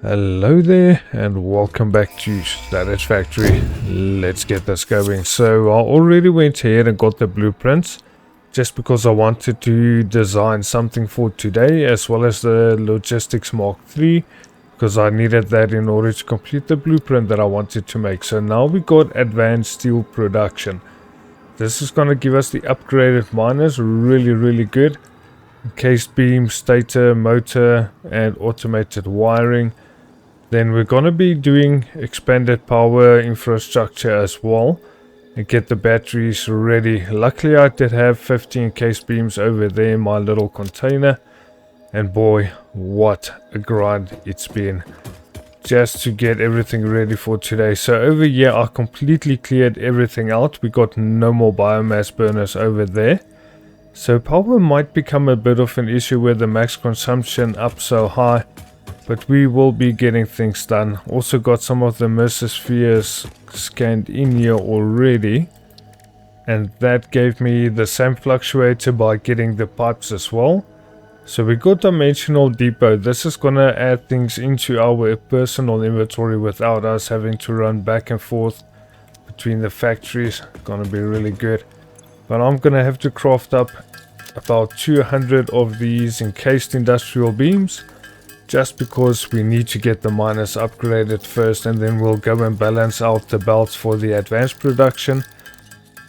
Hello there and welcome back to Satisfactory. Let's get this going. So I already went ahead and got the blueprints just because I wanted to design something for today, as well as the logistics Mark III, because I needed that in order to complete the blueprint that I wanted to make. So now we got advanced steel production. This is going to give us the upgraded miners, really good. Encased beam, stator, motor and automated wiring. Then we're going to be doing expanded power infrastructure as well and get the batteries ready. Luckily I did have 15 case beams over there in my little container, and boy, what a grind it's been just to get everything ready for today. So over here I completely cleared everything out. We got no more biomass burners over there, so power might become a bit of an issue with the max consumption up so high. But we will be getting things done. Also got some of the mesospheres scanned in here already. And that gave me the same fluctuator by getting the pipes as well. So we got dimensional depot. This is going to add things into our personal inventory without us having to run back and forth between the factories. Going to be really good. But I'm going to have to craft up about 200 of these encased industrial beams, just because we need to get the miners upgraded first, and then we'll go and balance out the belts for the advanced production,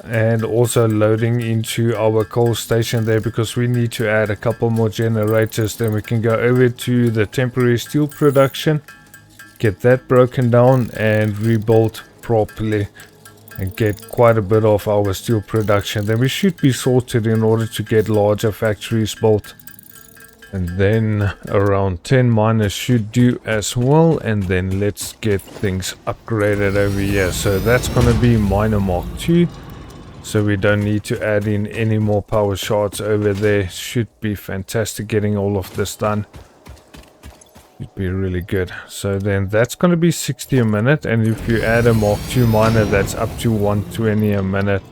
and also loading into our coal station there, because we need to add a couple more generators. Then we can go over to the temporary steel production, get that broken down and rebuilt properly, and get quite a bit of our steel production. Then we should be sorted in order to get larger factories built. And then around 10 miners should do as well. And then let's get things upgraded over here. So that's going to be miner Mark II. So we don't need to add in any more power shards over there. Should be fantastic getting all of this done. Should be really good. So then that's going to be 60 a minute. And if you add a Mark II miner, that's up to 120 a minute.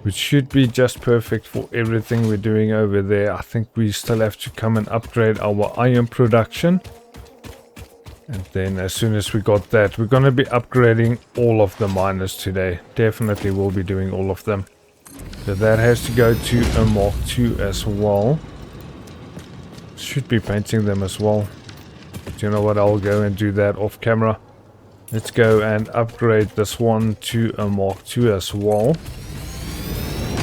Which should be just perfect for everything we're doing over there. I think we still have to come and upgrade our iron production. And then as soon as we got that, we're going to be upgrading all of the miners today. Definitely will be doing all of them. So that has to go to a Mark II as well. Should be painting them as well. But you know what, I'll go and do that off camera. Let's go and upgrade this one to a Mark II as well.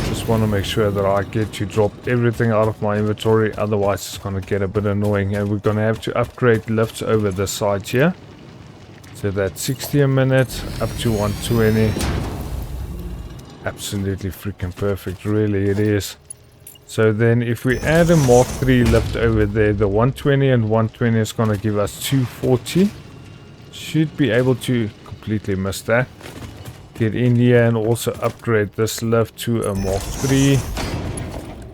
Just want to make sure that I get to drop everything out of my inventory, otherwise it's going to get a bit annoying, and we're going to have to upgrade lifts over the side here. So that's 60 a minute up to 120. Absolutely freaking perfect, really it is. So then if we add a Mark III lift over there, the 120 and 120 is going to give us 240. Should be able to completely miss that. Get in here and also upgrade this lift to a Mark III.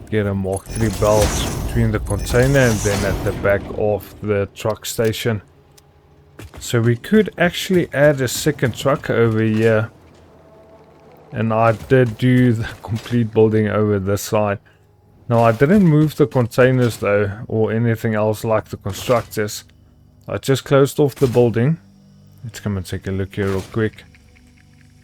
Get a Mark III belt between the container and then at the back of the truck station. So we could actually add a second truck over here. And I did do the complete building over this side. Now I didn't move the containers though, or anything else like the constructors. I just closed off the building. Let's come and take a look here real quick.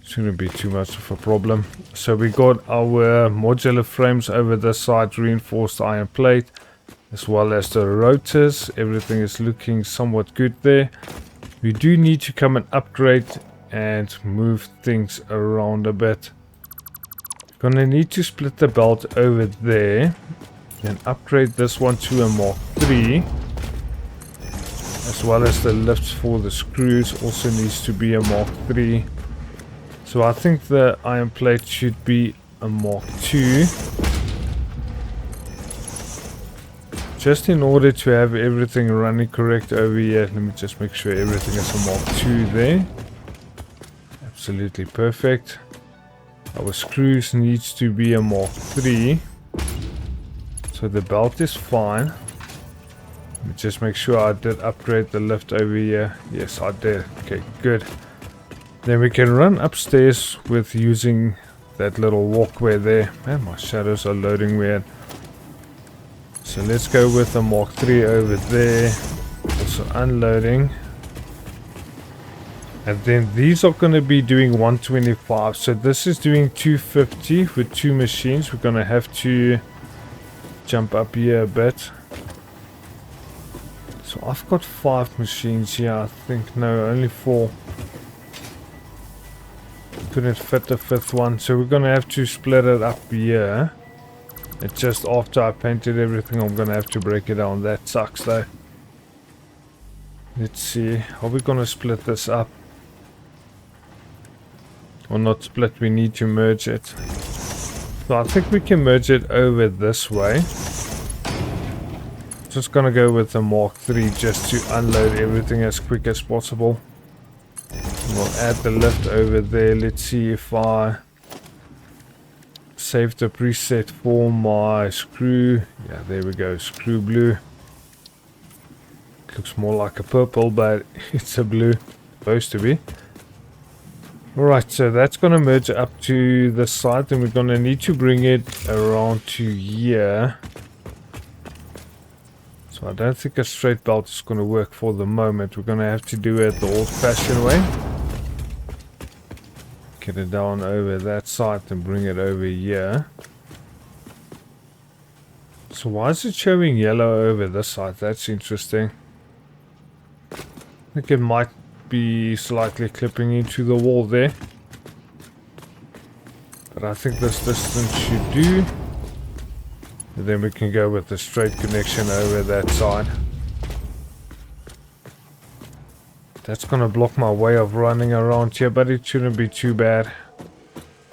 Shouldn't be too much of a problem. So we got our modular frames over this side, reinforced iron plate, as well as the rotors. Everything is looking somewhat good there. We do need to come and upgrade and move things around a bit. Gonna need to split the belt over there, then upgrade this one to a Mark III, as well as the lifts for the screws also needs to be a Mark III. So I think the iron plate should be a Mark II. Just in order to have everything running correct over here, let me just make sure everything is a Mark II there. Absolutely perfect. Our screws needs to be a Mark III. So the belt is fine. Let me just make sure I did upgrade the lift over here. Yes, I did. Okay, good. Then we can run upstairs with using that little walkway there. Man, my shadows are loading weird. So let's go with the Mark III over there. Also unloading. And then these are going to be doing 125. So this is doing 250 with 2 machines. We're going to have to jump up here a bit. So I've got 5 machines here, I think. No, only 4. Couldn't fit the 5th one. So we're going to have to split it up here. And just after I painted everything, I'm going to have to break it down. That sucks though. Let's see. Are we going to split this up? Or not split, we need to merge it. So I think we can merge it over this way. Just gonna go with the Mark III just to unload everything as quick as possible. We'll add the lift over there. Let's see if I save the preset for my screw. Yeah, there we go, screw blue. Looks more like a purple, but it's a blue, supposed to be. Alright, so that's going to merge up to the side, and we're going to need to bring it around to here. So I don't think a straight belt is going to work for the moment. We're going to have to do it the old-fashioned way. Get it down over that side and bring it over here. So why is it showing yellow over this side? That's interesting. I think it might be slightly clipping into the wall there, but I think this distance should do, and then we can go with the straight connection over that side. That's gonna block my way of running around here, but it shouldn't be too bad.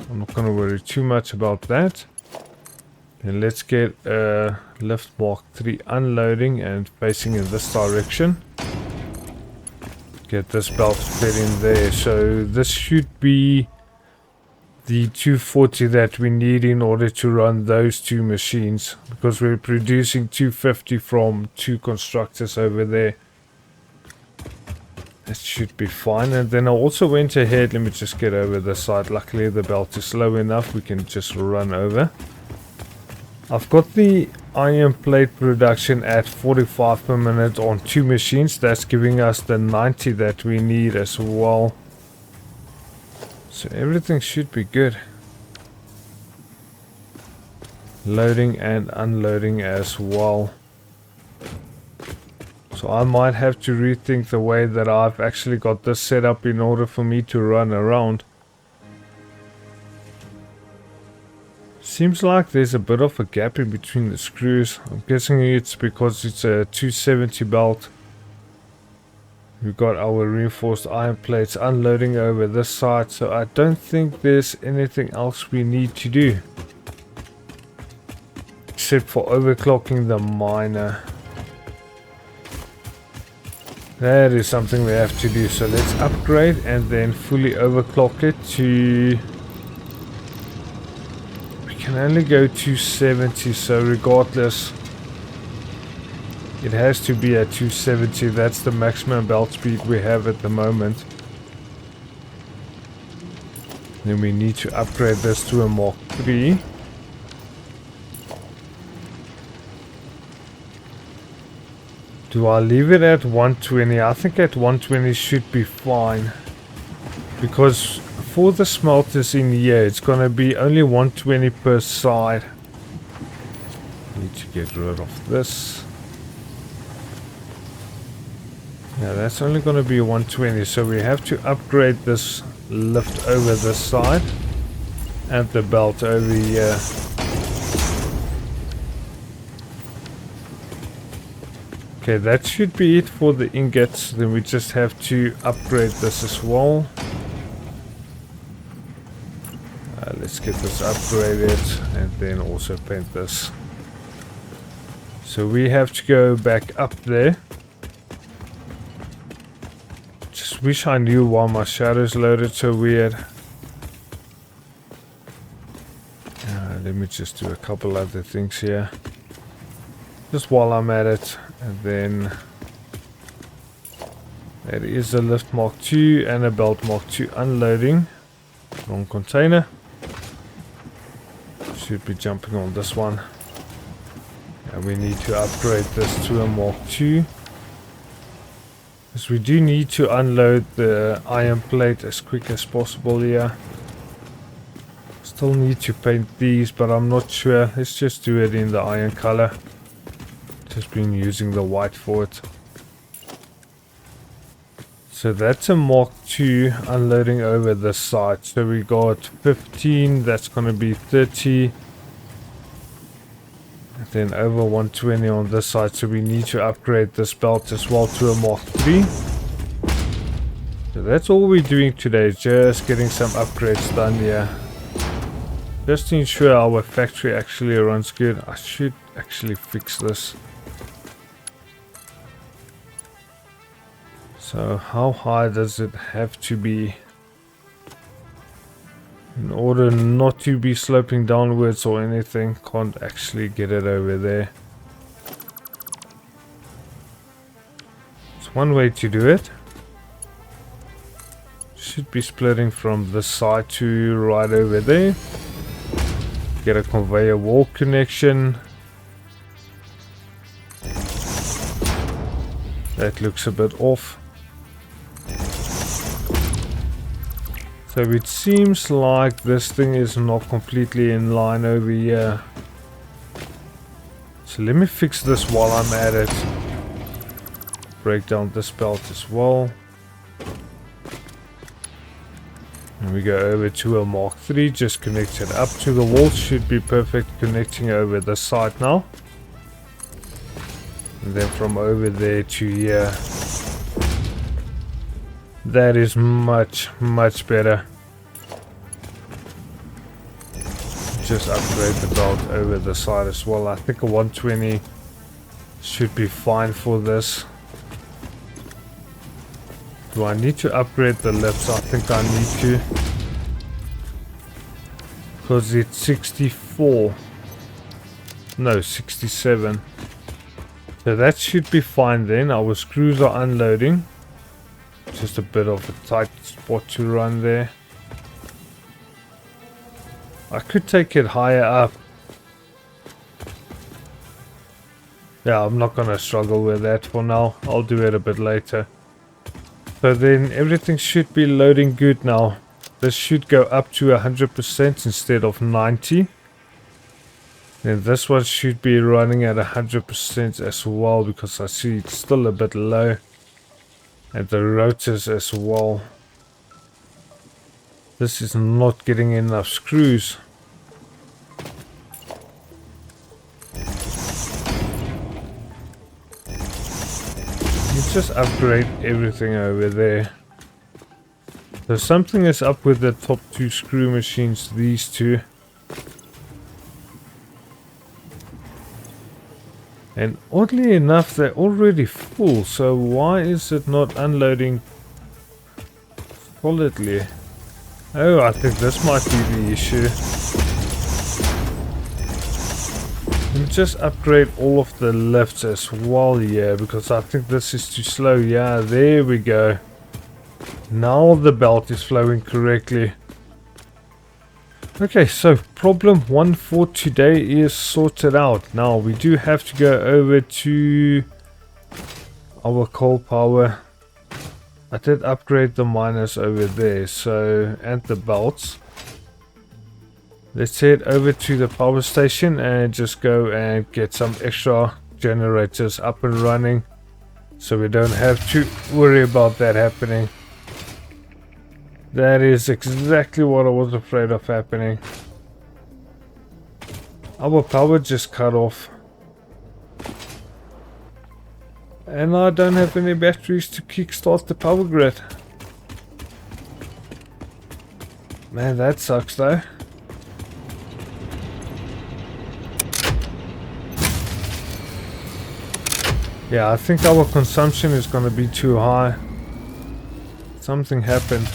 I'm not gonna worry too much about that. Then let's get a lift Mark III unloading and facing in this direction. Get this belt fit in there. So this should be the 240 that we need in order to run those 2 machines, because we're producing 250 from 2 constructors over there. That should be fine. And then I also went ahead, let me just get over this side. Luckily the belt is slow enough, we can just run over. I've got the iron plate production at 45 per minute on 2 machines. That's giving us the 90 that we need as well. So everything should be good. Loading and unloading as well. So I might have to rethink the way that I've actually got this set up in order for me to run around. Seems like there's a bit of a gap in between the screws. I'm guessing it's because it's a 270 belt. We've got our reinforced iron plates unloading over this side, so I don't think there's anything else we need to do. Except for overclocking the miner. That is something we have to do, so let's upgrade and then fully overclock it to... Can only go 270, so regardless it has to be at 270. That's the maximum belt speed we have at the moment. Then we need to upgrade this to a Mark III. Do I leave it at 120? I think at 120 should be fine, because for the smelters in here, it's gonna be only 120 per side. Need to get rid of this. Yeah, that's only gonna be 120, so we have to upgrade this lift over this side and the belt over here. Okay, that should be it for the ingots. Then we just have to upgrade this as well. Let's get this upgraded and then also paint this. So we have to go back up there. Just wish I knew why my shadows loaded so weird. Let me just do a couple other things here, just while I'm at it. And then there is a lift Mark II and a belt Mark II unloading. Wrong container. Should be jumping on this one. And we need to upgrade this to a Mark II. Because we do need to unload the iron plate as quick as possible here. Still need to paint these, but I'm not sure. Let's just do it in the iron color. Just been using the white for it. So that's a Mark II unloading over this side. So we got 15, that's going to be 30. And then over 120 on this side. So we need to upgrade this belt as well to a Mark III. So that's all we're doing today, just getting some upgrades done here. Just to ensure our factory actually runs good. I should actually fix this. So how high does it have to be in order not to be sloping downwards or anything? Can't actually get it over there. It's one way to do it. Should be splitting from this side to right over there. Get a conveyor wall connection. That looks a bit off. So it seems like this thing is not completely in line over here. So let me fix this while I'm at it. Break down this belt as well. And we go over to a Mark III, just connect it up to the wall. Should be perfect connecting over the side now. And then from over there to here. That is much better. Just upgrade the belt over the side as well. I think a 120 should be fine for this. Do I need to upgrade the lifts? I think I need to. Because it's 64. No, 67. So that should be fine then. Our screws are unloading. Just a bit of a tight spot to run there. I could take it higher up. Yeah, I'm not gonna struggle with that for now. I'll do it a bit later. So then everything should be loading good now. This should go up to 100% instead of 90. Then this one should be running at 100% as well, because I see it's still a bit low. And the rotors as well. This is not getting enough screws. Let's just upgrade everything over there. So something is up with the top two screw machines, these two. And oddly enough, they're already full, so why is it not unloading solidly? Oh, I think this might be the issue. Let me just upgrade all of the lifts as well here, because I think this is too slow. Yeah, there we go. Now the belt is flowing correctly. Okay, so problem 1 for today is sorted out. Now we do have to go over to our coal power. I did upgrade the miners over there, so, and the belts. Let's head over to the power station and just go and get some extra generators up and running, so we don't have to worry about that happening. That is exactly what I was afraid of happening. Our power just cut off. And I don't have any batteries to kickstart the power grid. Man, that sucks though. Yeah, I think our consumption is going to be too high. Something happened.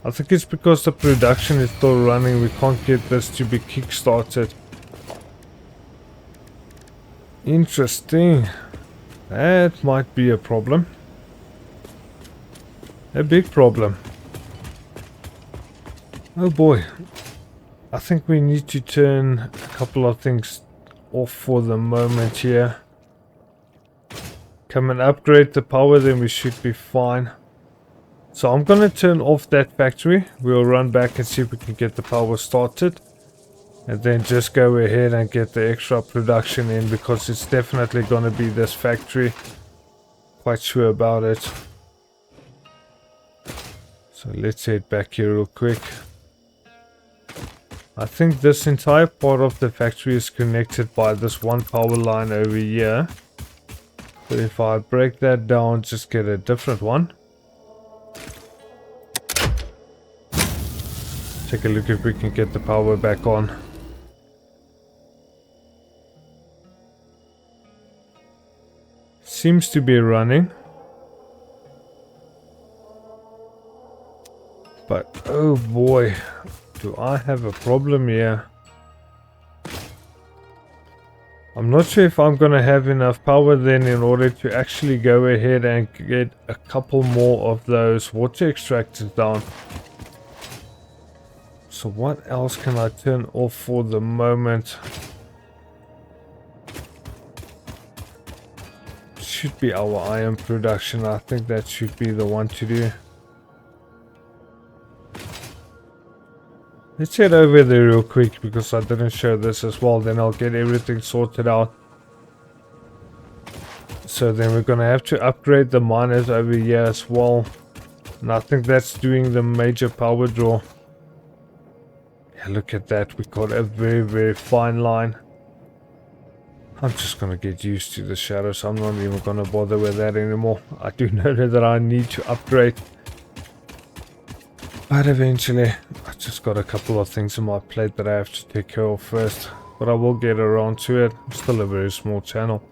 I think it's because the production is still running. We can't get this to be kickstarted. Interesting. That might be a problem. A big problem. Oh boy. I think we need to turn a couple of things off for the moment here. Come and upgrade the power, then we should be fine. So I'm gonna turn off that factory. We'll run back and see if we can get the power started. And then just go ahead and get the extra production in, because it's definitely gonna be this factory. Quite sure about it. So let's head back here real quick. I think this entire part of the factory is connected by this one power line over here. So if I break that down, just get a different one. Take a look if we can get the power back on. Seems to be running. But oh boy, do I have a problem here. I'm not sure if I'm gonna have enough power then in order to actually go ahead and get a couple more of those water extractors down. So what else can I turn off for the moment? Should be our iron production. I think that should be the one to do. Let's head over there real quick, because I didn't show this as well. Then I'll get everything sorted out. So then we're gonna have to upgrade the miners over here as well. And I think that's doing the major power draw. Yeah, look at that. We got a very, very fine line. I'm just gonna get used to the shadows. I'm not even gonna bother with that anymore. I do know that I need to upgrade. But eventually, I just got a couple of things on my plate that I have to take care of first. But I will get around to it. It's still a very small channel.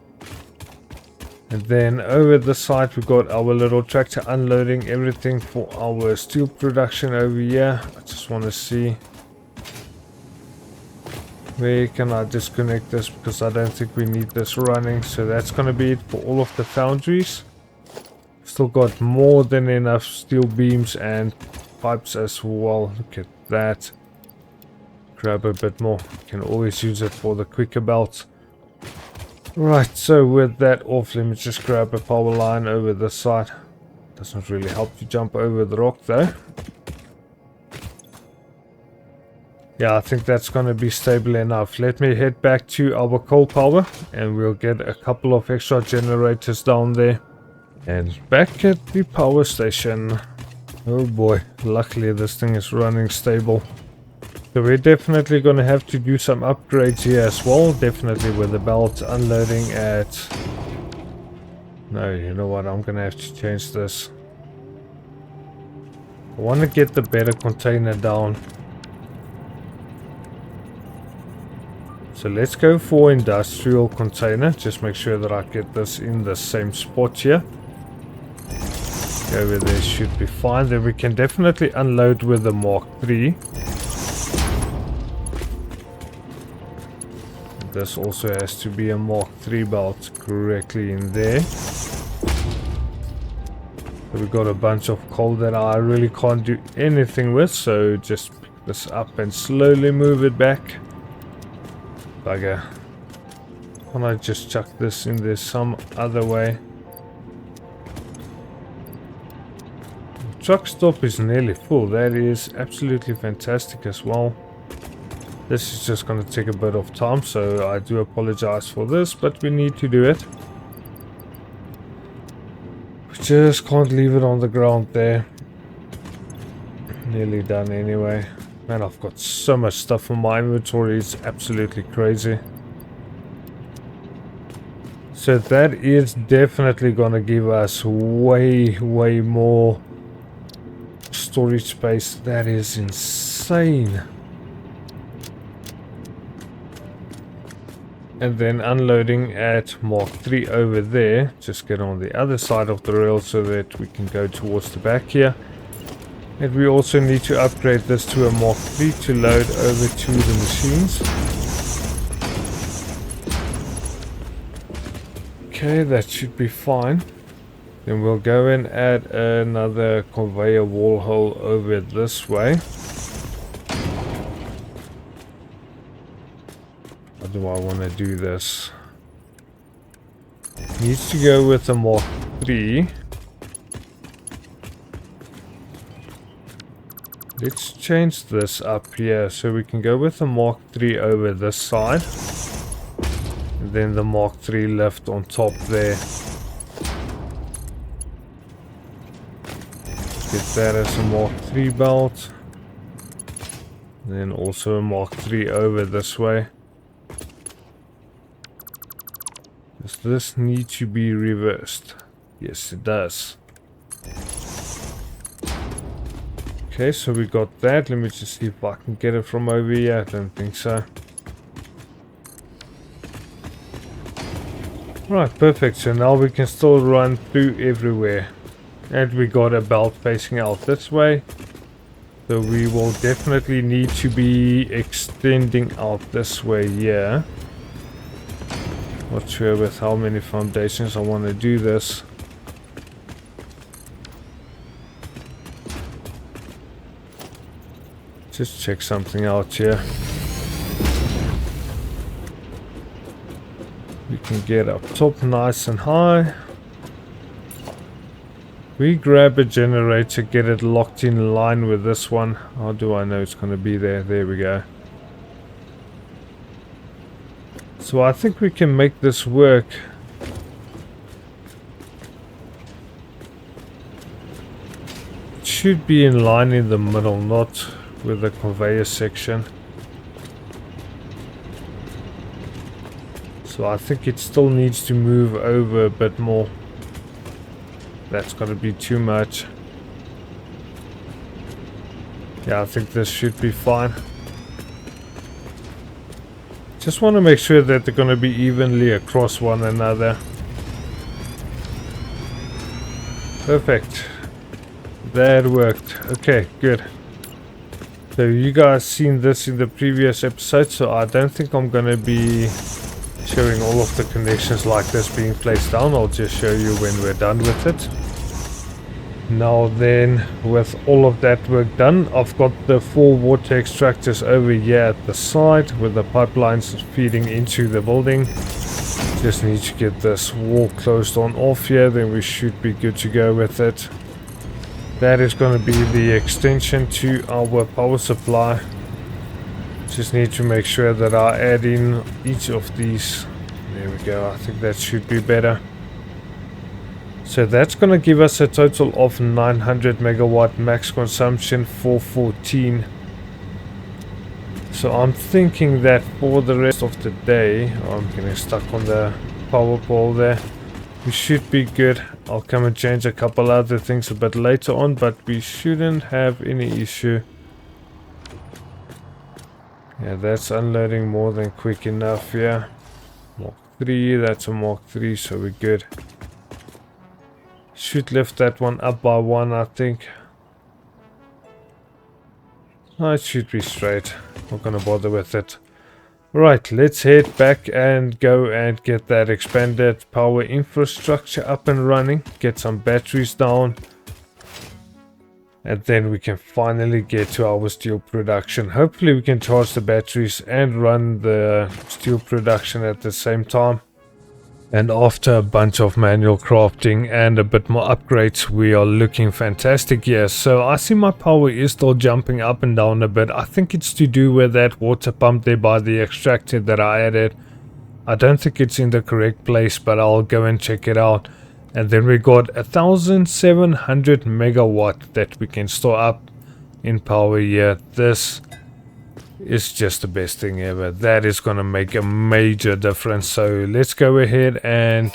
And then over the side, we got our little tractor unloading everything for our steel production over here. I just want to see, where can I disconnect this, because I don't think we need this running. So that's going to be it for all of the foundries. Still got more than enough steel beams and pipes as well. Look at that. Grab a bit more. You can always use it for the quicker belts. Right, so with that off, let me just grab a power line over the side. Doesn't really help to jump over the rock though. Yeah, I think that's going to be stable enough. Let me head back to our coal power and we'll get a couple of extra generators down there. And back at the power station. Oh boy, luckily this thing is running stable. So we're definitely going to have to do some upgrades here as well. Definitely with the belt unloading at... No, you know what, I'm going to have to change this. I want to get the better container down. So let's go for industrial container. Just make sure that I get this in the same spot here. Over there should be fine. Then we can definitely unload with the Mark III. This also has to be a Mark III belt correctly in there. So we've got a bunch of coal that I really can't do anything with, so just pick this up and slowly move it back. Bugger. Can't I just chuck this in there some other way? Truck stop is nearly full. That is absolutely fantastic as well. This is just going to take a bit of time, so I do apologize for this, but we need to do it. We just can't leave it on the ground there. Nearly done anyway. Man, I've got so much stuff in my inventory, it's absolutely crazy. So that is definitely going to give us way more storage space. That is insane. And then unloading at Mark III over there. Just get on the other side of the rail so that we can go towards the back here. And we also need to upgrade this to a Mark III to load over to the machines. Okay, that should be fine. Then we'll go and add another conveyor wall hole over this way. How do I want to do this? Needs to go with a Mark 3. Let's change this up here so we can go with the Mark 3 over this side. And then the Mark 3 lift on top there. Get that as a Mark 3 belt. And then also a Mark 3 over this way. Does this need to be reversed? Yes, it does. Okay, so we got that. Let me just see if I can get it from over here. I don't think so. Right, perfect. So now we can still run through everywhere. And we got a belt facing out this way. So we will definitely need to be extending out this way here. Not sure with how many foundations I want to do this. Just check something out here. We can get up top nice and high. We grab a generator, get it locked in line with this one. How do I know it's going to be there? There we go. So I think we can make this work. It should be in line in the middle, not with the conveyor section. So I think it still needs to move over a bit more. That's going to be too much. Yeah, I think this should be fine. Just want to make sure that they're going to be evenly across one another. Perfect. That worked. Okay, good. So you guys seen this in the previous episode, so I don't think I'm going to be showing all of the connections like this being placed down. I'll just show you when we're done with it. Now then, with all of that work done, I've got the 4 water extractors over here at the side with the pipelines feeding into the building. Just need to get this wall closed on off here, then we should be good to go with it. That is going to be the extension to our power supply. Just need to make sure that I add in each of these. There we go, I think that should be better. So that's going to give us a total of 900 megawatt max consumption for 14. So I'm thinking that for the rest of the day, I'm getting stuck on the power pole there. We should be good. I'll come and change a couple other things a bit later on, but we shouldn't have any issue. Yeah, that's unloading more than quick enough, yeah. Mark 3, that's a Mark 3, so we're good. Should lift that one up by 1, I think. Oh, it should be straight. Not gonna bother with it. Right, let's head back and go and get that expanded power infrastructure up and running. Get some batteries down. And then we can finally get to our steel production. Hopefully we can charge the batteries and run the steel production at the same time. And after a bunch of manual crafting and a bit more upgrades, we are looking fantastic here. So I see my power is still jumping up and down a bit. I think it's to do with that water pump there by the extractor that I added. I don't think it's in the correct place, but I'll go and check it out. And then we got 1700 megawatt that we can store up in power here. This is just the best thing ever. That is going to make a major difference. So let's go ahead and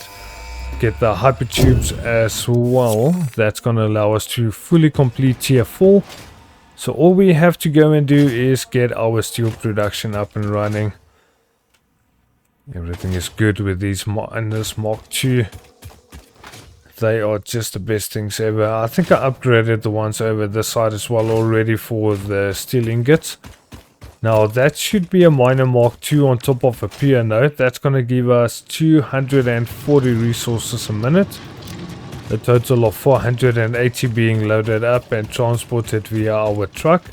get the hypertubes as well. That's going to allow us to fully complete tier 4. So all we have to go and do is get our steel production up and running. Everything is good with these miners Mark II. They are just the best things ever. I think I upgraded the ones over this side as well already for the steel ingots. Now that should be a miner Mark II on top of a pier node. That's going to give us 240 resources a minute. A total of 480 being loaded up and transported via our truck.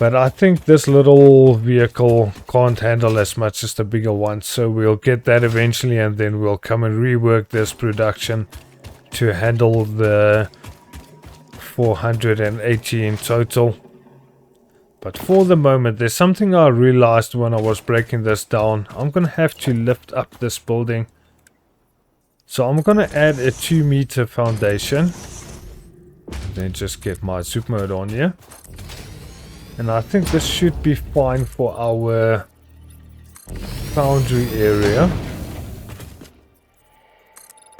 But I think this little vehicle can't handle as much as the bigger one, so we'll get that eventually, and then we'll come and rework this production to handle the 480 in total. But for the moment, there's something I realized when I was breaking this down. I'm gonna have to lift up this building. So I'm gonna add a 2-meter foundation. Then just get my zoom mode on here. And I think this should be fine for our foundry area.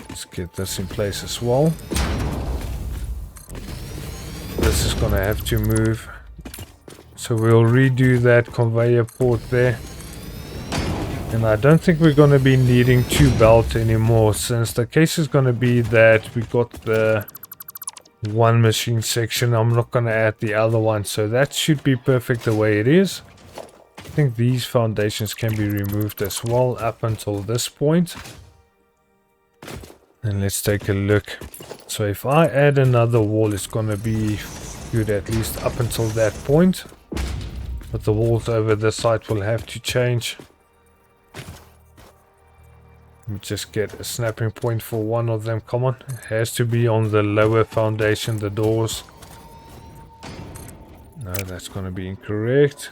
Let's get this in place as well. This is gonna have to move. So we'll redo that conveyor port there. And I don't think we're gonna be needing 2 belts anymore, since the case is gonna be that we got the 1 machine section. I'm not gonna add the other one, so that should be perfect the way it is. I think these foundations can be removed as well up until this point. And let's take a look. So if I add another wall, it's gonna be good at least up until that point. But the walls over this side will have to change. Let me just get a snapping point for one of them. Come on, it has to be on the lower foundation, the doors. No, that's going to be incorrect.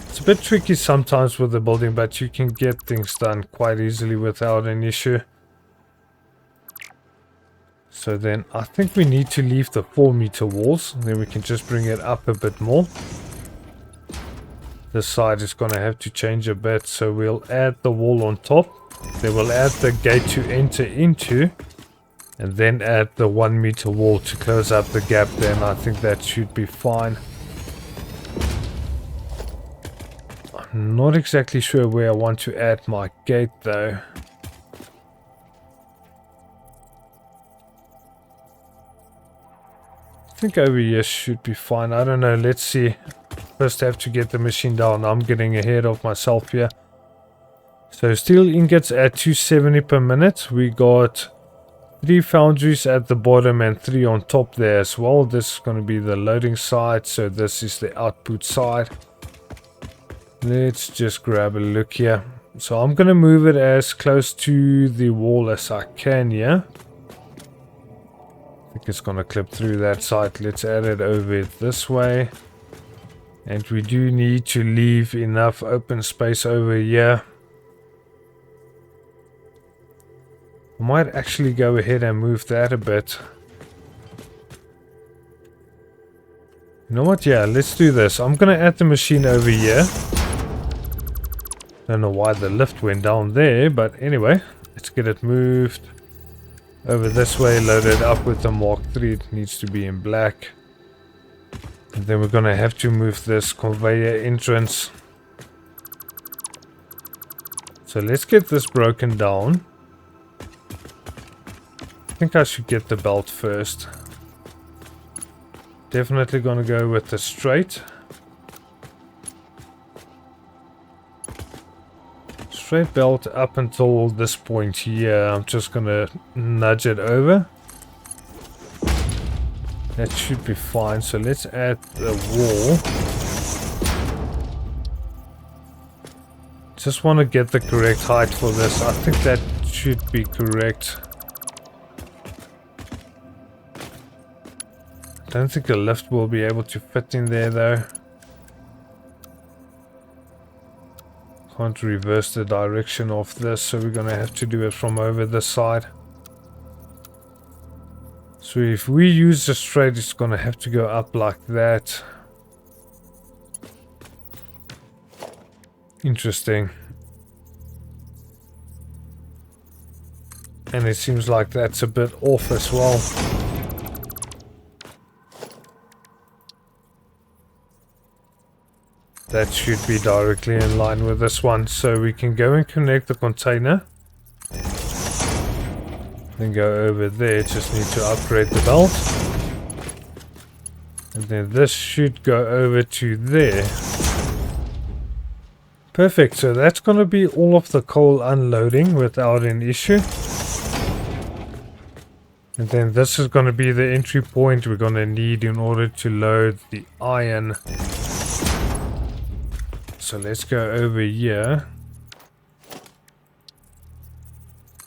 It's a bit tricky sometimes with the building, but you can get things done quite easily without an issue. So then I think we need to leave the 4-meter walls. Then we can just bring it up a bit more. This side is going to have to change a bit, so we'll add the wall on top. Then we'll add the gate to enter into, and then add the 1-meter wall to close up the gap there, and I think that should be fine. I'm not exactly sure where I want to add my gate though. I think over here should be fine. I don't know, let's see. First have to get the machine down. I'm getting ahead of myself here. So steel ingots at 270 per minute. We got 3 foundries at the bottom and 3 on top there as well. This is going to be the loading side, so this is the output side. Let's just grab a look here. So I'm going to move it as close to the wall as I can here. I think it's going to clip through that side. Let's add it over this way. And we do need to leave enough open space over here. I might actually go ahead and move that a bit. You know what? Yeah, let's do this. I'm going to add the machine over here. Don't know why the lift went down there, but anyway, let's get it moved over this way, load it up with the Mark III. It needs to be in black. And then we're gonna have to move this conveyor entrance. So let's get this broken down. I think I should get the belt first. Definitely gonna go with the straight. Straight belt up until this point here. I'm just gonna nudge it over. That should be fine. So let's add the wall. Just want to get the correct height for this. I think that should be correct. Don't think a lift will be able to fit in there though. Can't reverse the direction of this, so we're gonna have to do it from over this side. So if we use the straight, it's gonna have to go up like that. Interesting. And it seems like that's a bit off as well. That should be directly in line with this one. So we can go and connect the container. Then go over there. Just need to upgrade the belt. And then this should go over to there. Perfect. So that's going to be all of the coal unloading without an issue. And then this is going to be the entry point we're going to need in order to load the iron. So let's go over here.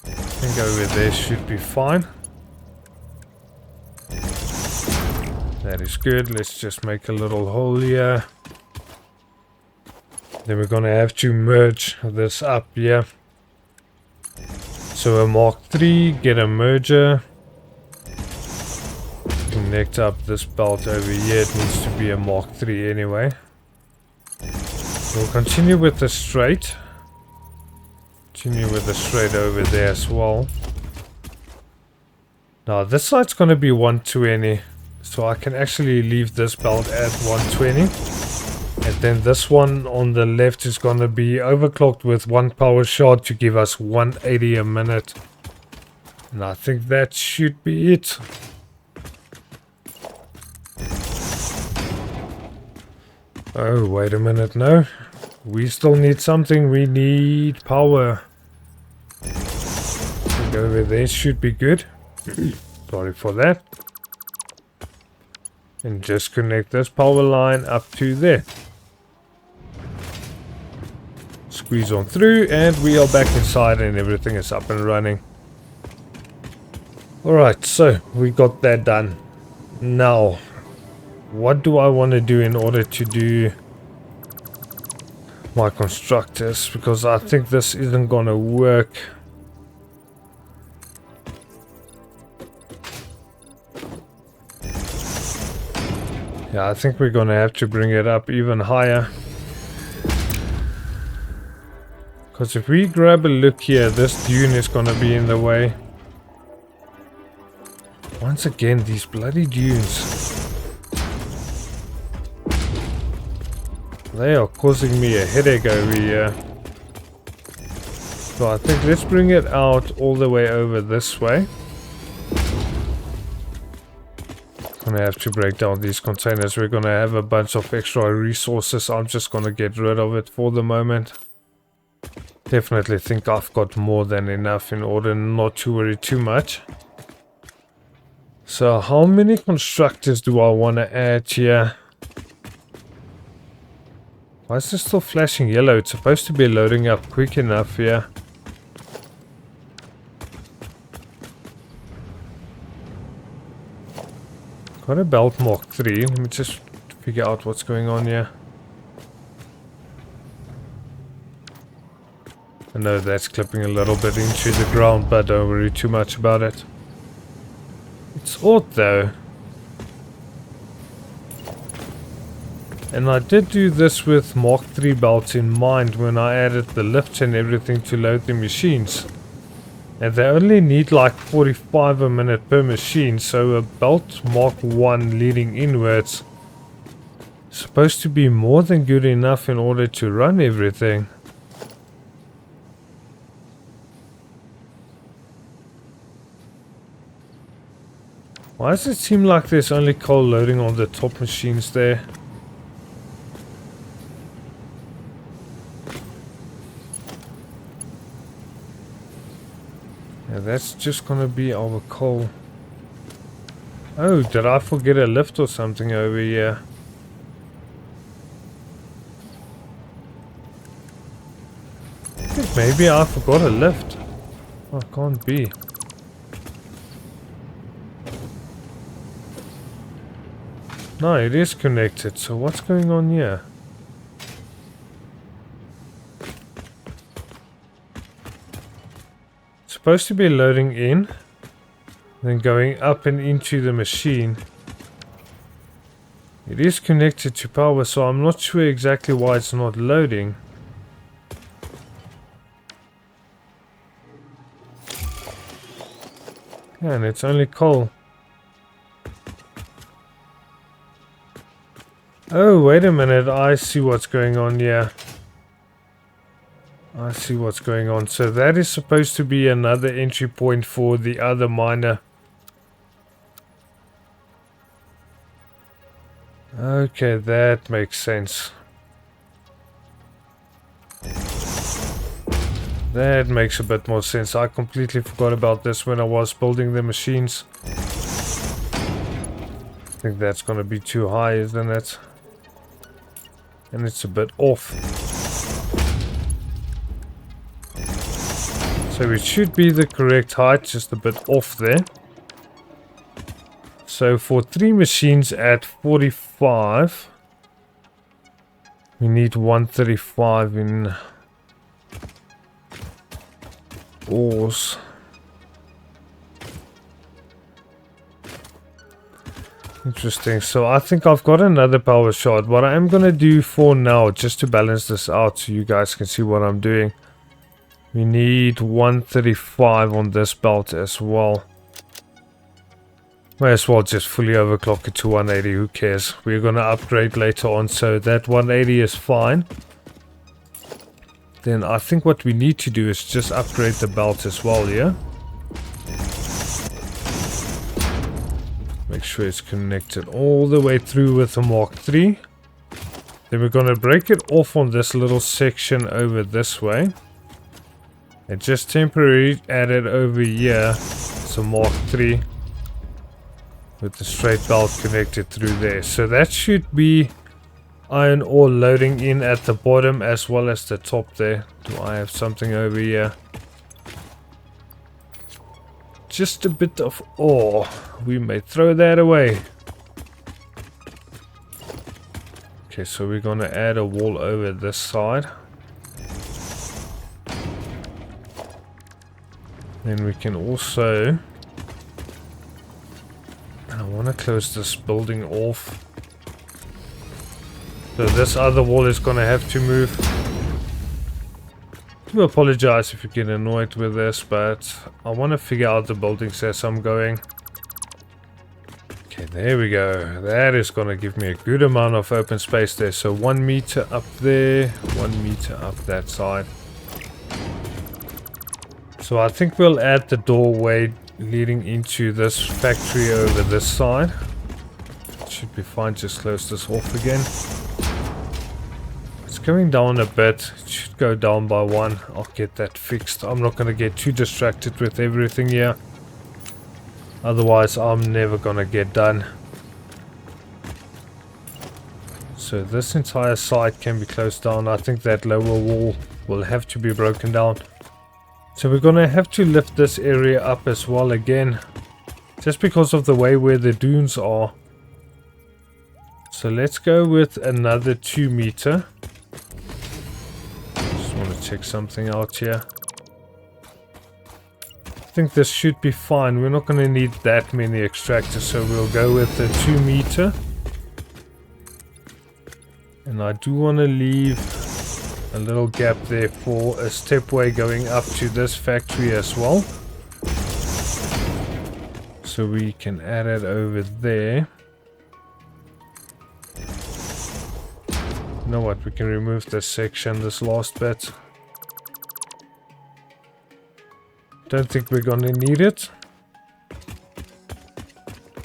I think over there should be fine. That is good. Let's just make a little hole here. Then we're going to have to merge this up here. So a Mark III, get a merger. Connect up this belt over here. It needs to be a Mark III anyway. We'll continue with the straight. Continue with the straight over there as well. Now this side's going to be 120. So I can actually leave this belt at 120. And then this one on the left is going to be overclocked with 1 power shard to give us 180 a minute. And I think that should be it. Oh, wait a minute, no. We still need something. We need power. Over there should be good. Sorry for that. And just connect this power line up to there. Squeeze on through and we are back inside and everything is up and running. Alright, so we got that done. Now, what do I want to do in order to do my constructors? Because I think this isn't gonna work. Yeah, I think we're gonna have to bring it up even higher. Because if we grab a look here, this dune is gonna be in the way. Once again, these bloody dunes. They are causing me a headache over here. So I think let's bring it out all the way over this way. Gonna have to break down these containers. We're gonna have a bunch of extra resources. I'm just gonna get rid of it for the moment. Definitely think I've got more than enough in order not to worry too much. So how many constructors do I want to add here? Why is this still flashing yellow? It's supposed to be loading up quick enough here. Got a belt Mark III. Let me just figure out what's going on here. I know that's clipping a little bit into the ground, but don't worry too much about it. It's odd though. And I did do this with Mark III belts in mind when I added the lifts and everything to load the machines. And they only need like 45 a minute per machine, so a belt Mark I leading inwards is supposed to be more than good enough in order to run everything. Why does it seem like there's only coal loading on the top machines there? Yeah, that's just gonna be our coal. Oh, did I forget a lift or something over here? I think maybe I forgot a lift. Oh, it can't be. No, it is connected, so what's going on here? It's supposed to be loading in, then going up and into the machine. It is connected to power, so I'm not sure exactly why it's not loading. Yeah, and it's only coal. Oh, wait a minute, I see what's going on here. I see what's going on. So that is supposed to be another entry point for the other miner. Okay, that makes sense. That makes a bit more sense. I completely forgot about this when I was building the machines. I think that's going to be too high, isn't it? And it's a bit off. So it should be the correct height, just a bit off there. So for 3 machines at 45, we need 135 in ores. Interesting. So I think I've got another power shard. What I am going to do for now, just to balance this out so you guys can see what I'm doing, we need 135 on this belt as well. May as well just fully overclock it to 180, who cares? We're going to upgrade later on, so that 180 is fine. Then I think what we need to do is just upgrade the belt as well, yeah? Make sure it's connected all the way through with the Mark III. Then we're going to break it off on this little section over this way. And just temporarily add it over here. It's a Mark III. With the straight belt connected through there. So that should be iron ore loading in at the bottom as well as the top there. Do I have something over here? Just a bit of ore. We may throw that away. Okay, so we're going to add a wall over this side. Then we can also... I want to close this building off. So this other wall is going to have to move. I do apologize if you get annoyed with this, but I want to figure out the buildings as I'm going. Okay, there we go. That is going to give me a good amount of open space there. So 1 meter up there, 1 meter up that side. So I think we'll add the doorway leading into this factory over this side. Should be fine. Just close this off again. It's going down a bit. It should go down by 1. I'll get that fixed. I'm not going to get too distracted with everything here. Otherwise I'm never going to get done. So this entire side can be closed down. I think that lower wall will have to be broken down. So we're going to have to lift this area up as well again. Just because of the way where the dunes are. So let's go with another 2 meter. Just want to check something out here. I think this should be fine. We're not going to need that many extractors. So we'll go with the 2 meter. And I do want to leave a little gap there for a stepway going up to this factory as well. So we can add it over there. You know what, we can remove this section, this last bit. Don't think we're gonna need it.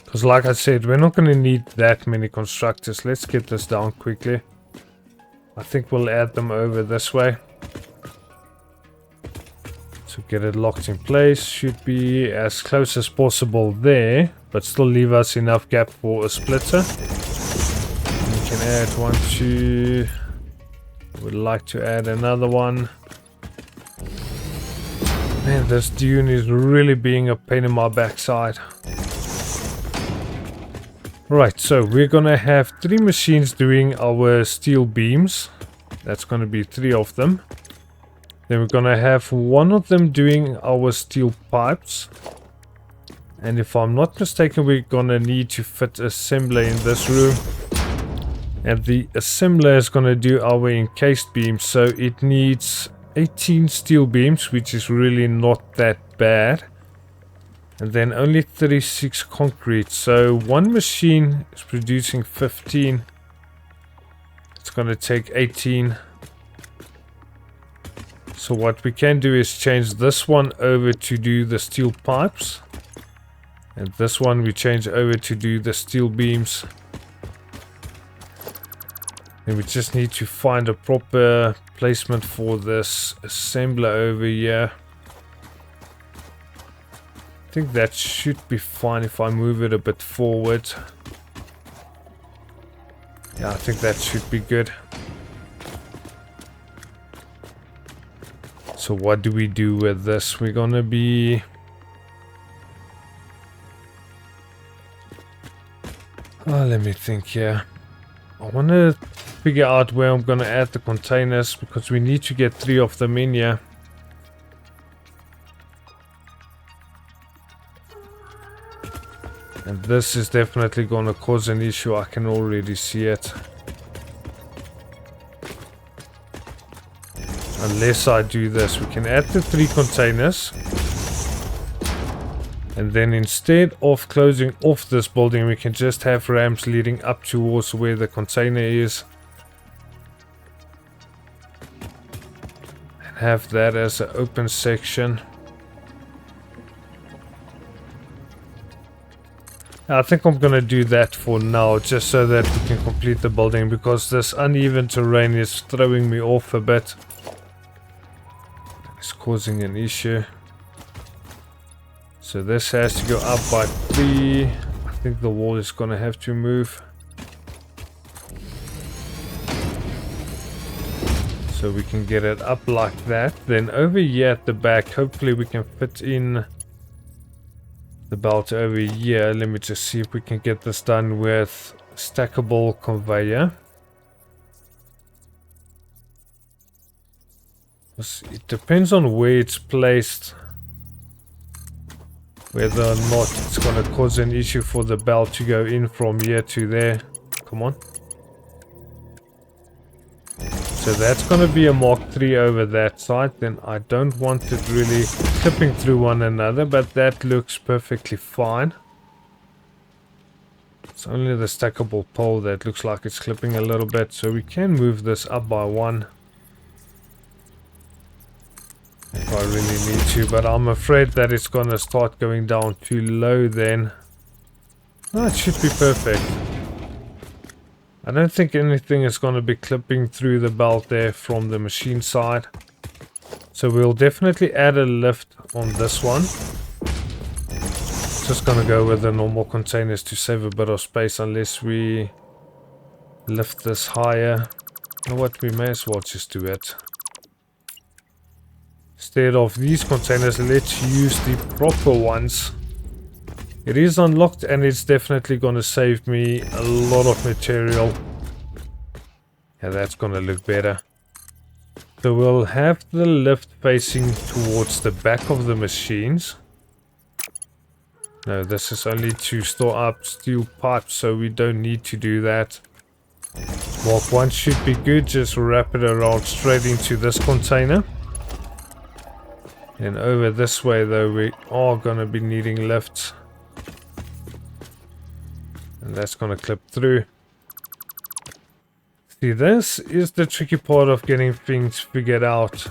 Because like I said, we're not gonna need that many constructors. Let's get this down quickly. I think we'll add them over this way. So get it locked in place. Should be as close as possible there. But still leave us enough gap for a splitter. We can add 1, 2. Would like to add another one. Man, this dune is really being a pain in my backside. Right, so we're gonna have 3 machines doing our steel beams. That's gonna be 3 of them. Then we're gonna have 1 of them doing our steel pipes. And if I'm not mistaken, we're gonna need to fit assembler in this room. And the assembler is gonna do our encased beams. So it needs 18 steel beams, which is really not that bad. And then only 36 concrete. So one machine is producing 15. It's going to take 18. So what we can do is change this one over to do the steel pipes. And this one we change over to do the steel beams. And we just need to find a proper placement for this assembler over here. I think that should be fine if I move it a bit forward. Yeah, I think that should be good. So what do we do with this? We're gonna be... Oh, let me think here. I want to figure out where I'm going to add the containers, because we need to get 3 of them in here. And this is definitely going to cause an issue. I can already see it. Unless I do this, we can add the 3 containers. And then instead of closing off this building, we can just have ramps leading up towards where the container is. And have that as an open section. I think I'm going to do that for now, just so that we can complete the building, because this uneven terrain is throwing me off a bit. It's causing an issue. So this has to go up by 3. I think the wall is going to have to move. So we can get it up like that. Then over here at the back, hopefully we can fit in the belt over here. Let me just see if we can get this done with stackable conveyor. It depends on where it's placed, whether or not it's going to cause an issue for the belt to go in from here to there. Come on. So that's going to be a Mark III over that side. Then I don't want it really clipping through one another, but that looks perfectly fine. It's only the stackable pole that looks like it's clipping a little bit, so we can move this up by 1. If I really need to, but I'm afraid that it's going to start going down too low then. No, it should be perfect. I don't think anything is going to be clipping through the belt there from the machine side. So we'll definitely add a lift on this one. Just going to go with the normal containers to save a bit of space, unless we lift this higher. You know what, we may as well just do it. Instead of these containers, let's use the proper ones. It is unlocked, and it's definitely going to save me a lot of material. Yeah, that's going to look better. So we'll have the lift facing towards the back of the machines. No, this is only to store up steel pipes, so we don't need to do that. Mark 1 should be good. Just wrap it around straight into this container. And over this way though, we are going to be needing lifts. And that's going to clip through. See, this is the tricky part of getting things figured out.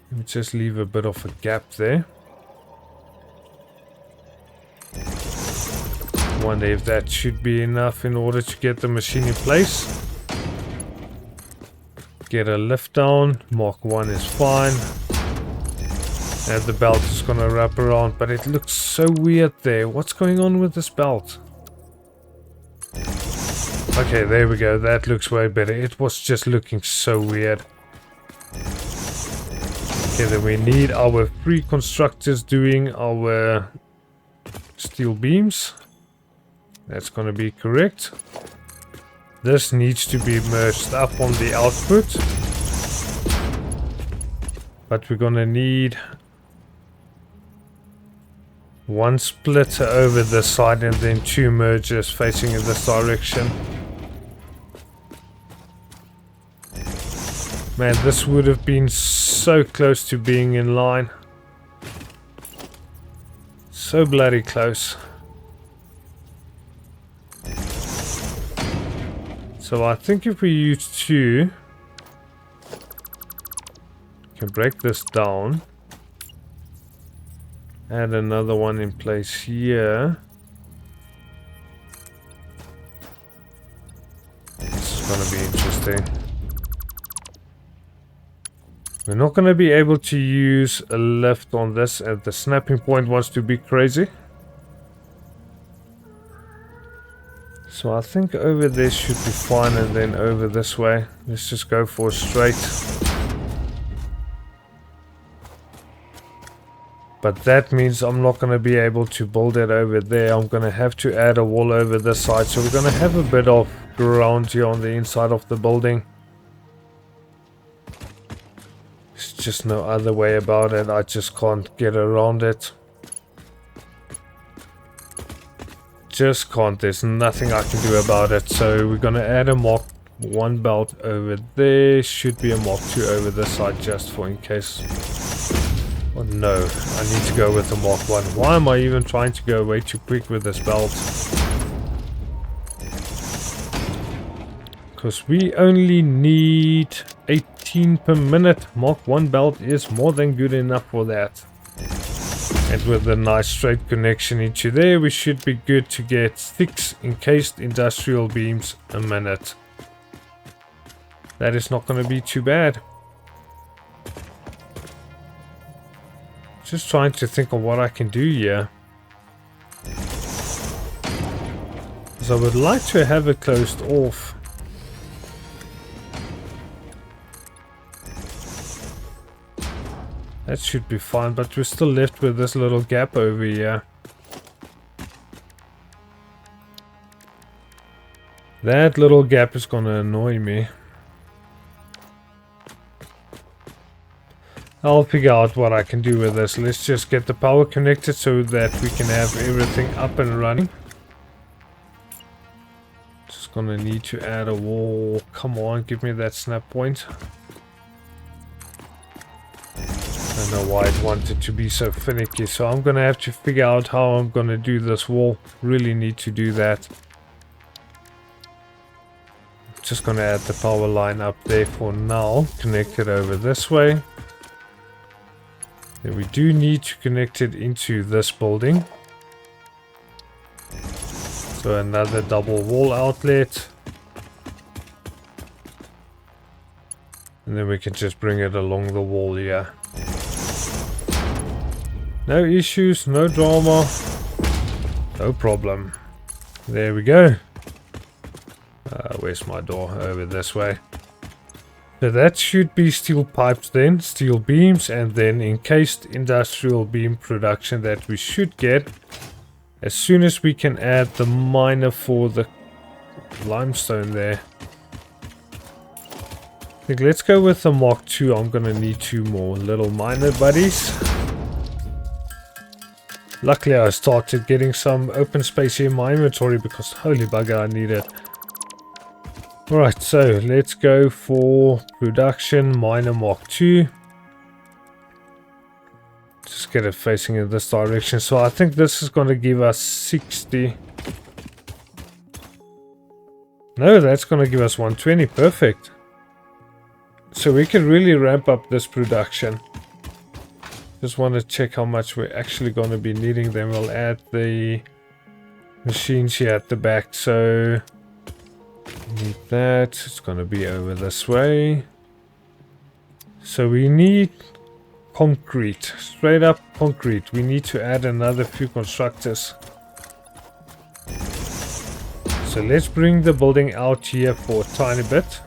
Let me just leave a bit of a gap there. Wonder if that should be enough in order to get the machine in place. Get a lift down. Mark 1 is fine. And the belt is going to wrap around, but it looks so weird there. What's going on with this belt? Okay, there we go. That looks way better. It was just looking so weird. Okay, then we need our 3 constructors doing our steel beams. That's going to be correct. This needs to be merged up on the output. But we're going to need 1 splitter over this side and then 2 mergers facing in this direction. Man, this would have been so close to being in line. So bloody close. So I think if we use 2, we can break this down. Add another one in place here. going to be interesting. We're not going to be able to use a lift on this, and the snapping point wants to be crazy. So I think over there should be fine, and then over this way. Let's just go for straight. But that means I'm not going to be able to build it over there. I'm going to have to add a wall over this side. So we're going to have a bit of ground here on the inside of the building. There's just no other way about it. I just can't get around it. Just can't. There's nothing I can do about it. So we're going to add a Mark 1 belt over there. Should be a Mark 2 over this side just for in case. Oh no, I need to go with the Mark 1. Why am I even trying to go way too quick with this belt? Because we only need 18 per minute. Mark 1 belt is more than good enough for that. And with a nice straight connection into there, we should be good to get 6 encased industrial beams a minute. That is not going to be too bad. Just trying to think of what I can do here. Because I would like to have it closed off. That should be fine, but we're still left with this little gap over here. That little gap is gonna annoy me. I'll figure out what I can do with this. Let's just get the power connected so that we can have everything up and running. Just gonna need to add a wall. Come on, give me that snap point. I don't know why it wanted to be so finicky, so I'm gonna have to figure out how I'm gonna do this wall. Really need to do that. Just gonna add the power line up there for now. Connect it over this way. Then we do need to connect it into this building. So another double wall outlet. And then we can just bring it along the wall here. No issues, no drama, no problem. There we go. Where's my door? Over this way. So that should be steel pipes then, steel beams, and then encased industrial beam production that we should get as soon as we can add the miner for the limestone there. I think let's go with the Mark II. I'm gonna need 2 more little miner buddies. Luckily I started getting some open space in my inventory because holy bugger, I need it. Alright, so let's go for production miner Mark II. Just get it facing in this direction. So I think this is going to give us 60. No, that's going to give us 120. Perfect. So we can really ramp up this production. Just want to check how much we're actually going to be needing. Then we'll add the machines here at the back. So need that. It's going to be over this way. So we need concrete. Straight up concrete. We need to add another few constructors. So let's bring the building out here for a tiny bit.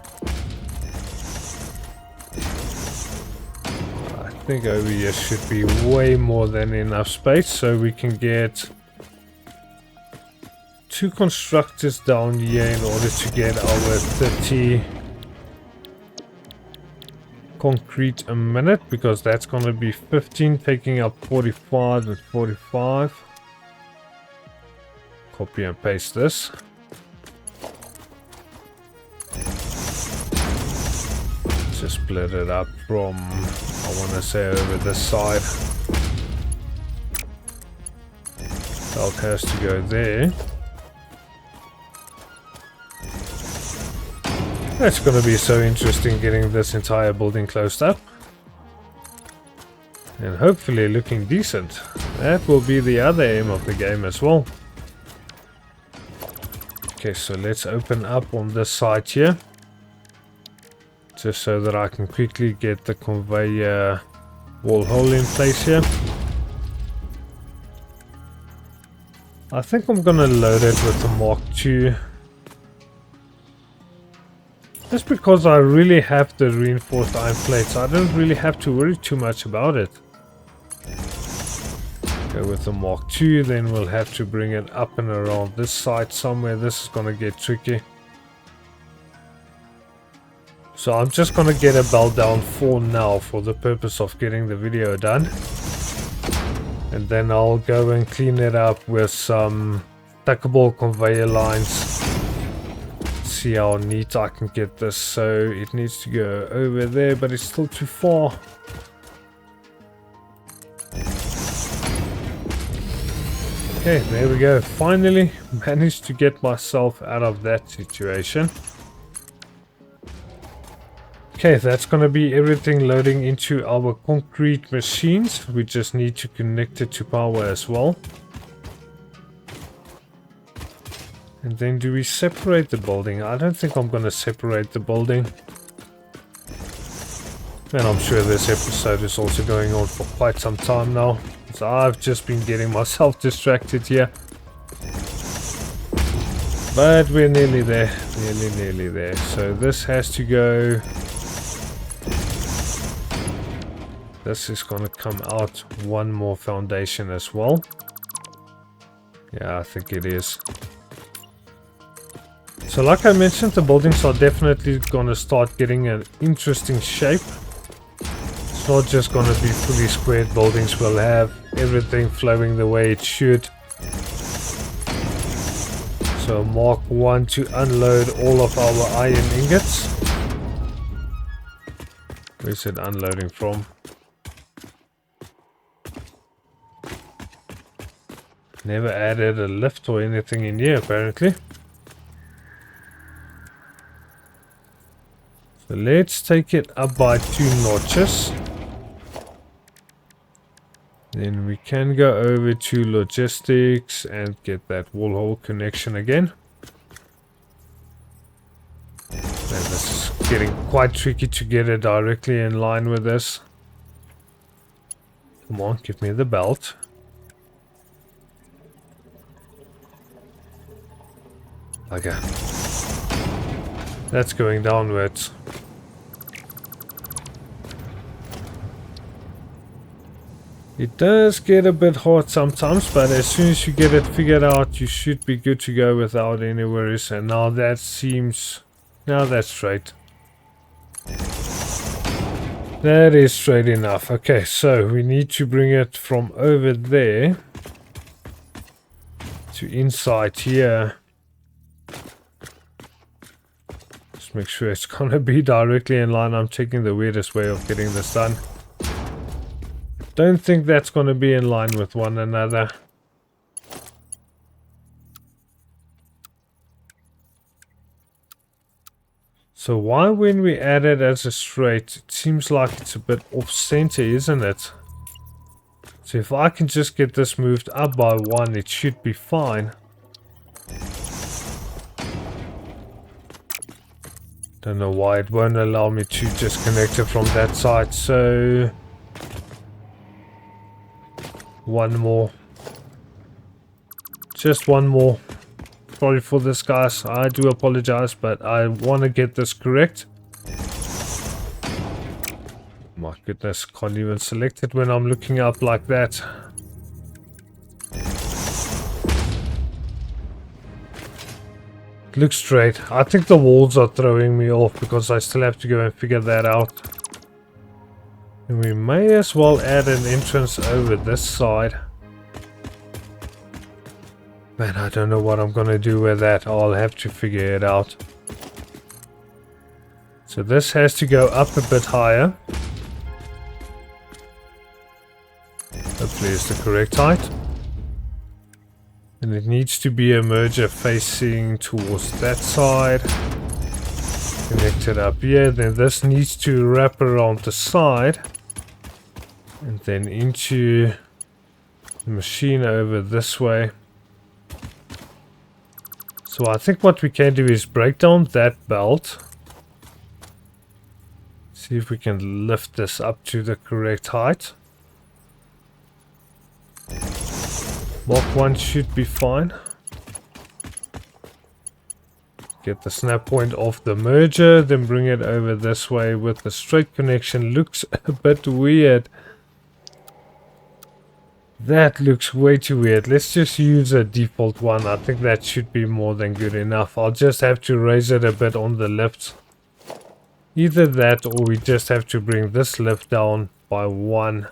I think over here should be way more than enough space, so we can get 2 constructors down here in order to get our 30 concrete a minute, because that's going to be 15 taking up 45 and 45. Copy and paste this. Just split it up from, I want to say, over this side. Belt has to go there. That's going to be so interesting getting this entire building closed up. And hopefully looking decent. That will be the other aim of the game as well. Okay, so let's open up on this side here. just so that I can quickly get the conveyor wall hole in place here. I think I'm gonna load it with the Mark II. Just because I really have the reinforced iron plates, I don't really have to worry too much about it. Go with the Mark II, then we'll have to bring it up and around this side somewhere. This is gonna get tricky. So I'm just gonna get a belt down for now for the purpose of getting the video done. And then I'll go and clean it up with some stackable conveyor lines. See how neat I can get this. So it needs to go over there, but it's still too far. Okay, there we go. Finally managed to get myself out of that situation. Okay, that's going to be everything loading into our concrete machines. We just need to connect it to power as well. And then do we separate the building? I don't think I'm going to separate the building. And I'm sure this episode is also going on for quite some time now. So I've just been getting myself distracted here. But we're nearly there. Nearly there. So this has to go. This is going to come out one more foundation as well. Yeah, I think it is. So like I mentioned, the buildings are definitely going to start getting an interesting shape. It's not just going to be fully squared buildings. We'll have everything flowing the way it should. So Mark 1 to unload all of our iron ingots. Where's it unloading from? Never added a lift or anything in here apparently. So let's take it up by 2 notches. Then we can go over to logistics and get that wall hole connection again. And this is getting quite tricky to get it directly in line with this. Come on, give me the belt. Okay. That's going downwards. It does get a bit hard sometimes, but as soon as you get it figured out, you should be good to go without any worries. And now that seems... Now that's straight. That is straight enough. Okay, so we need to bring it from over there to inside here. Just make sure it's gonna be directly in line. I'm taking the weirdest way of getting this done. Don't think that's gonna be in line with one another. So why when we add it as a straight, it seems like it's a bit off center, isn't it? So if I can just get this moved up by 1, it should be fine. Don't know why it won't allow me to just connect it from that side. So one more. Just one more. Sorry for this, guys. I do apologize, but I want to get this correct. My goodness, can't even select it when I'm looking up like that. It looks straight. I think the walls are throwing me off because I still have to go and figure that out. And we may as well add an entrance over this side. Man, I don't know what I'm gonna do with that. I'll have to figure it out. So this has to go up a bit higher. Hopefully it's the correct height. And it needs to be a merger facing towards that side. Connect it up here. Then this needs to wrap around the side. And then into the machine over this way. So I think what we can do is break down that belt. See if we can lift this up to the correct height. Mark 1 should be fine. Get the snap point off the merger, then bring it over this way with the straight connection. Looks a bit weird. That looks way too weird. Let's just use a default one. I think that should be more than good enough. I'll just have to raise it a bit on the lift. Either that or we just have to bring this lift down by 1.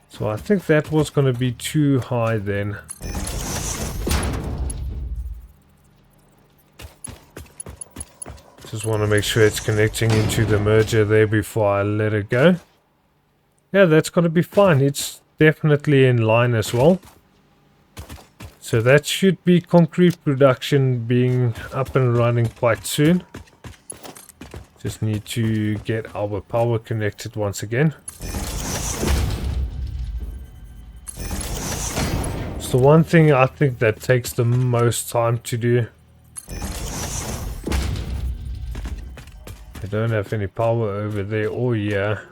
So I think that was going to be too high then. Just want to make sure it's connecting into the merger there before I let it go. Yeah, that's going to be fine. It's definitely in line as well. So that should be concrete production being up and running quite soon. Just need to get our power connected once again. It's the one thing I think that takes the most time to do. I don't have any power over there or here.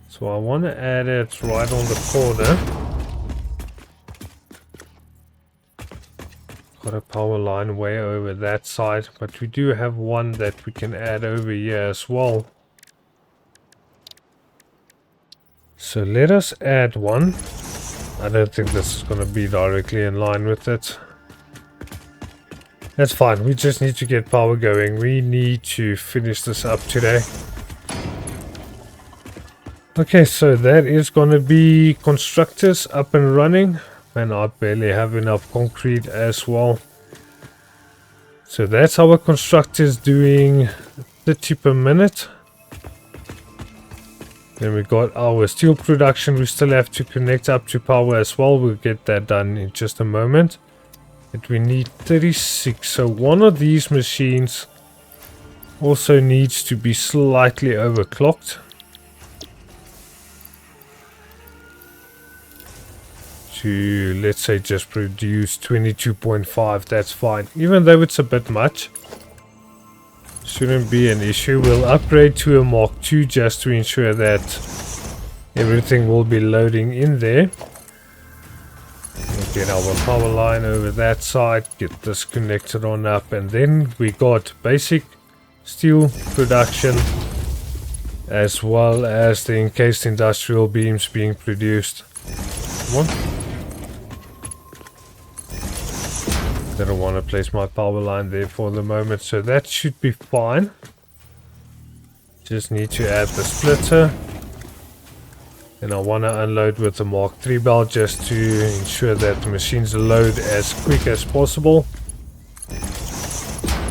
So I want to add it right on the corner. Got a power line way over that side, but we do have one that we can add over here as well. So let us add one. I don't think this is going to be directly in line with it. That's fine, we just need to get power going. We need to finish this up today. Okay, so that is going to be constructors up and running. And I barely have enough concrete as well. So that's our constructors doing 30 per minute. Then we got our steel production. We still have to connect up to power as well. We'll get that done in just a moment. But we need 36. So one of these machines also needs to be slightly overclocked. To, let's say, just produce 22.5. That's fine. Even though it's a bit much. Shouldn't be an issue. We'll upgrade to a Mark II just to ensure that everything will be loading in there. We'll get our power line over that side, get this connected on up, and then we got basic steel production as well as the encased industrial beams being produced. Come on. Don't want to place my power line there for the moment, so that should be fine. Just need to add the splitter. And I want to unload with the Mark III belt just to ensure that the machines load as quick as possible.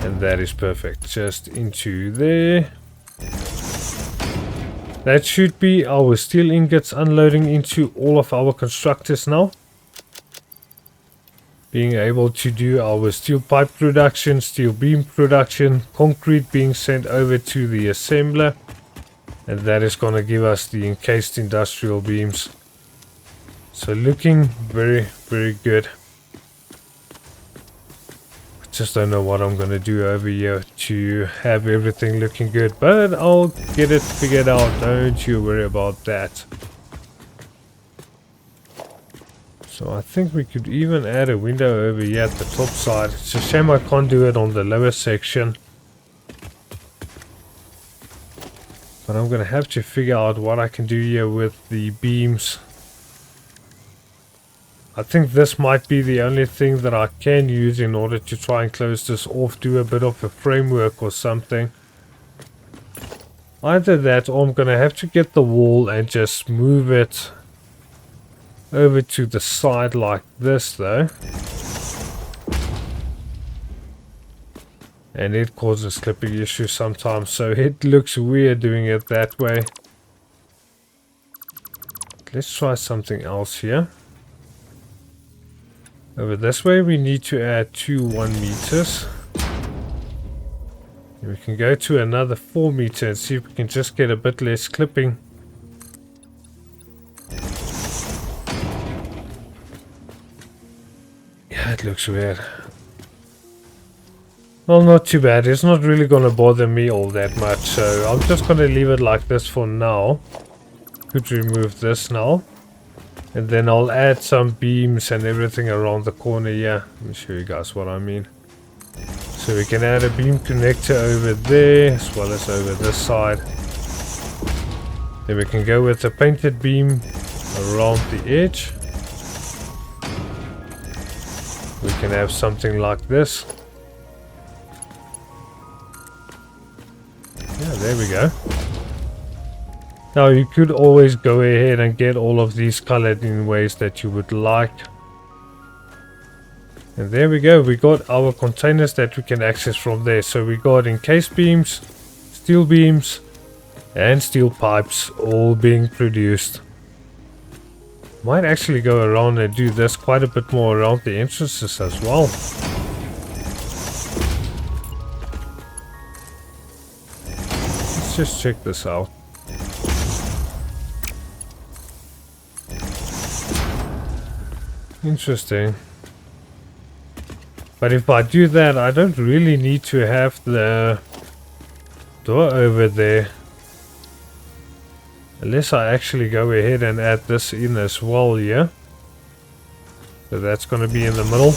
And that is perfect. Just into there. That should be our steel ingots unloading into all of our constructors now. Being able to do our steel pipe production, steel beam production, concrete being sent over to the assembler. And that is going to give us the encased industrial beams. So looking very, very good. I just don't know what I'm going to do over here to have everything looking good. But I'll get it figured out. Don't you worry about that. So I think we could even add a window over here at the top side. It's a shame I can't do it on the lower section. But I'm going to have to figure out what I can do here with the beams. I think this might be the only thing that I can use in order to try and close this off. Do a bit of a framework or something. Either that or I'm going to have to get the wall and just move it over to the side like this though. And it causes clipping issues sometimes, so it looks weird doing it that way. Let's try something else here. Over this way we need to add 2 1 meters. And we can go to another 4 meter and see if we can just get a bit less clipping. It looks weird. Well, not too bad. It's not really gonna bother me all that much, so I'm just gonna leave it like this for now. Could remove this now. And then I'll add some beams and everything around the corner here. Let me show you guys what I mean. So we can add a beam connector over there as well as over this side. Then we can go with a painted beam around the edge. We can have something like this. Yeah, there we go. Now you could always go ahead and get all of these colored in ways that you would like. And there we go, we got our containers that we can access from there. So we got encased beams, steel beams, and steel pipes all being produced. Might actually go around and do this quite a bit more around the entrances as well. Let's just check this out. Interesting. But if I do that, I don't really need to have the door over there. Unless I actually go ahead and add this in as well, yeah? So that's going to be in the middle.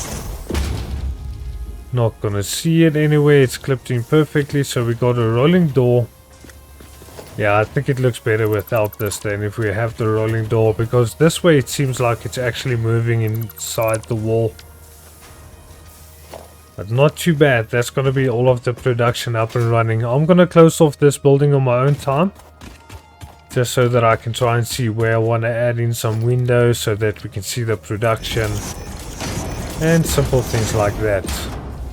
Not going to see it anyway, it's clipped in perfectly, so we got a rolling door. Yeah, I think it looks better without this than if we have the rolling door, because this way it seems like it's actually moving inside the wall. But not too bad, that's going to be all of the production up and running. I'm going to close off this building on my own time. Just so that I can try and see where I want to add in some windows so that we can see the production. And simple things like that.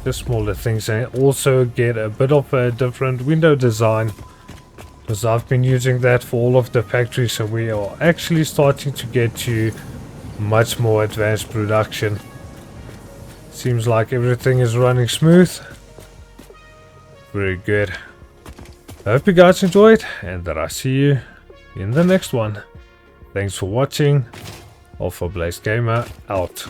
Just smaller things, and also get a bit of a different window design. Because I've been using that for all of the factories, so we are actually starting to get to much more advanced production. Seems like everything is running smooth. Very good. I hope you guys enjoyed, and that I see you in the next one. Thanks for watching. Alpha Blaze Gamer out.